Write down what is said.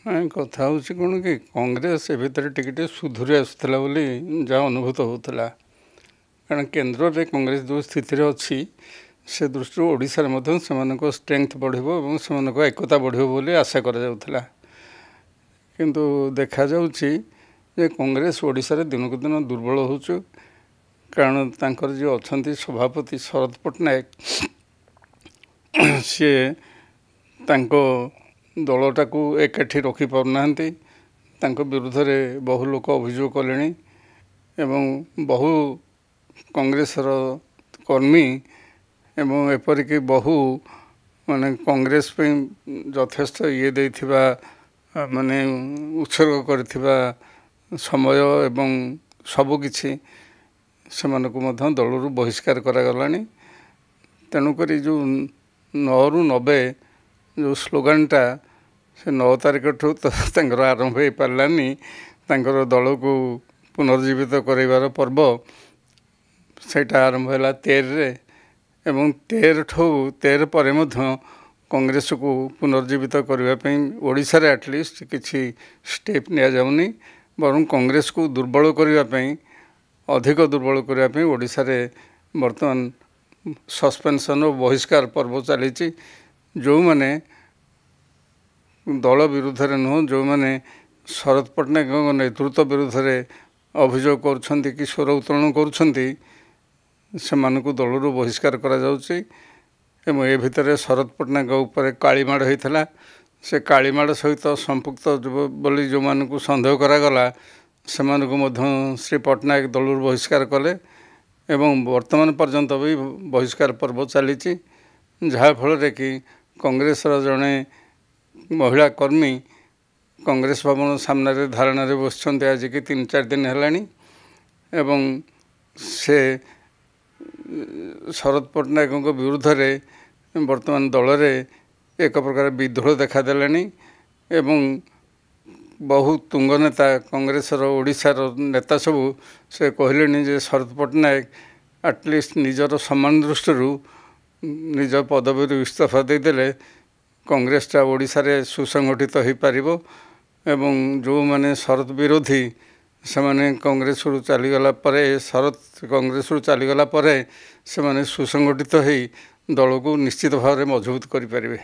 କଥା ହେଉଛି କ'ଣ କି କଂଗ୍ରେସ ଏ ଭିତରେ ଟିକେ ଟିକେ ସୁଧୁରି ଆସୁଥିଲା ବୋଲି ଯାହା ଅନୁଭୂତ ହେଉଥିଲା। କାରଣ କେନ୍ଦ୍ରରେ କଂଗ୍ରେସ ଯେଉଁ ସ୍ଥିତିରେ ଅଛି ସେ ଦୃଷ୍ଟିରୁ ଓଡ଼ିଶାରେ ମଧ୍ୟ ସେମାନଙ୍କ ଷ୍ଟ୍ରେଙ୍ଗଥ୍ ବଢ଼ିବ ଏବଂ ସେମାନଙ୍କ ଏକତା ବଢ଼ିବ ବୋଲି ଆଶା କରାଯାଉଥିଲା। କିନ୍ତୁ ଦେଖାଯାଉଛି ଯେ କଂଗ୍ରେସ ଓଡ଼ିଶାରେ ଦିନକୁ ଦିନ ଦୁର୍ବଳ ହେଉଛି। କାରଣ ତାଙ୍କର ଯିଏ ଅଛନ୍ତି ସଭାପତି ଶରଦ ପଟ୍ଟନାୟକ ସିଏ ତାଙ୍କ ଦଳଟାକୁ ଏକାଠି ରଖିପାରୁନାହାନ୍ତି। ତାଙ୍କ ବିରୁଦ୍ଧରେ ବହୁ ଲୋକ ଅଭିଯୋଗ କଲେଣି ଏବଂ ବହୁ କଂଗ୍ରେସର କର୍ମୀ ଏବଂ ଏପରିକି ବହୁ କଂଗ୍ରେସ ପାଇଁ ଯଥେଷ୍ଟ ଇଏ ଦେଇଥିବା ଉତ୍ସର୍ଗ କରିଥିବା ସମୟ ଏବଂ ସବୁକିଛି ସେମାନଙ୍କୁ ମଧ୍ୟ ଦଳରୁ ବହିଷ୍କାର କରାଗଲାଣି। ତେଣୁକରି ଯେଉଁ 9ରୁ 90 ଯେଉଁ ସ୍ଲୋଗାନଟା ସେ 9 ତାରିଖଠୁ ତାଙ୍କର ଆରମ୍ଭ ହେଇପାରିଲାନି। ତାଙ୍କର ଦଳକୁ ପୁନର୍ଜୀବିତ କରାଇବାର ପର୍ବ ସେଇଟା ଆରମ୍ଭ ହେଲା 13ରେ ଏବଂ 13 ପରେ ମଧ୍ୟ କଂଗ୍ରେସକୁ ପୁନର୍ଜୀବିତ କରିବା ପାଇଁ ଓଡ଼ିଶାରେ ଆଟଲିଷ୍ଟ କିଛି ଷ୍ଟେପ୍ ନିଆଯାଉନି। ବରଂ କଂଗ୍ରେସକୁ ଦୁର୍ବଳ କରିବା ପାଇଁ ଅଧିକ ଦୁର୍ବଳ କରିବା ପାଇଁ ଓଡ଼ିଶାରେ ବର୍ତ୍ତମାନ ସସ୍ପେନ୍ସନ୍ ଓ ବହିଷ୍କାର ପର୍ବ ଚାଲିଛି। ଯେଉଁମାନେ ଦଳ ବିରୁଦ୍ଧରେ ନୁହଁ, ଯେଉଁମାନେ ଶରଦ ପଟ୍ଟନାୟକଙ୍କ ନେତୃତ୍ୱ ବିରୁଦ୍ଧରେ ଅଭିଯୋଗ କରୁଛନ୍ତି କି ସ୍ୱର ଉତ୍ତୋଳନ କରୁଛନ୍ତି ସେମାନଙ୍କୁ ଦଳରୁ ବହିଷ୍କାର କରାଯାଉଛି। ଏବଂ ଏ ଭିତରେ ଶରଦ ପଟ୍ଟନାୟକଙ୍କ ଉପରେ କାଳିମାଡ଼ ହୋଇଥିଲା। ସେ କାଳିମାଡ଼ ସହିତ ସମ୍ପୃକ୍ତ ବୋଲି ଯେଉଁମାନଙ୍କୁ ସନ୍ଦେହ କରାଗଲା ସେମାନଙ୍କୁ ମଧ୍ୟ ଶ୍ରୀ ପଟ୍ଟନାୟକ ଦଳରୁ ବହିଷ୍କାର କଲେ ଏବଂ ବର୍ତ୍ତମାନ ପର୍ଯ୍ୟନ୍ତ ବି ବହିଷ୍କାର ପର୍ବ ଚାଲିଛି। ଯାହାଫଳରେ କି କଂଗ୍ରେସର ଜଣେ ମହିଳା କର୍ମୀ କଂଗ୍ରେସ ଭବନ ସାମ୍ନାରେ ଧାରଣାରେ ବସିଛନ୍ତି ଆଜିକି 3-4 ଦିନ ହେଲାଣି ଏବଂ ସେ ଶରଦ ପଟ୍ଟନାୟକଙ୍କ ବିରୁଦ୍ଧରେ ବର୍ତ୍ତମାନ ଦଳରେ ଏକ ପ୍ରକାର ବିଦ୍ରୋହ ଦେଖାଦେଲାଣି ଏବଂ ବହୁ ତୁଙ୍ଗ ନେତା କଂଗ୍ରେସର ଓଡ଼ିଶାର ନେତା ସବୁ ସେ କହିଲେଣି ଯେ ଶରଦ ପଟ୍ଟନାୟକ ଆଟଲିଷ୍ଟ ନିଜର ସମ୍ମାନ ଦୃଷ୍ଟିରୁ ନିଜ ପଦବୀରୁ ଇସ୍ତଫା ଦେଇଦେଲେ କଂଗ୍ରେସଟା ଓଡ଼ିଶାରେ ସୁସଂଗଠିତ ହୋଇପାରିବ ଏବଂ ଯେଉଁମାନେ ଶରଦ ବିରୋଧୀ ସେମାନେ କଂଗ୍ରେସରୁ ଚାଲିଗଲା ପରେ କଂଗ୍ରେସରୁ ଚାଲିଗଲା ପରେ ସେମାନେ ସୁସଂଗଠିତ ହୋଇ ଦଳକୁ ନିଶ୍ଚିତ ଭାବରେ ମଜବୁତ କରିପାରିବେ।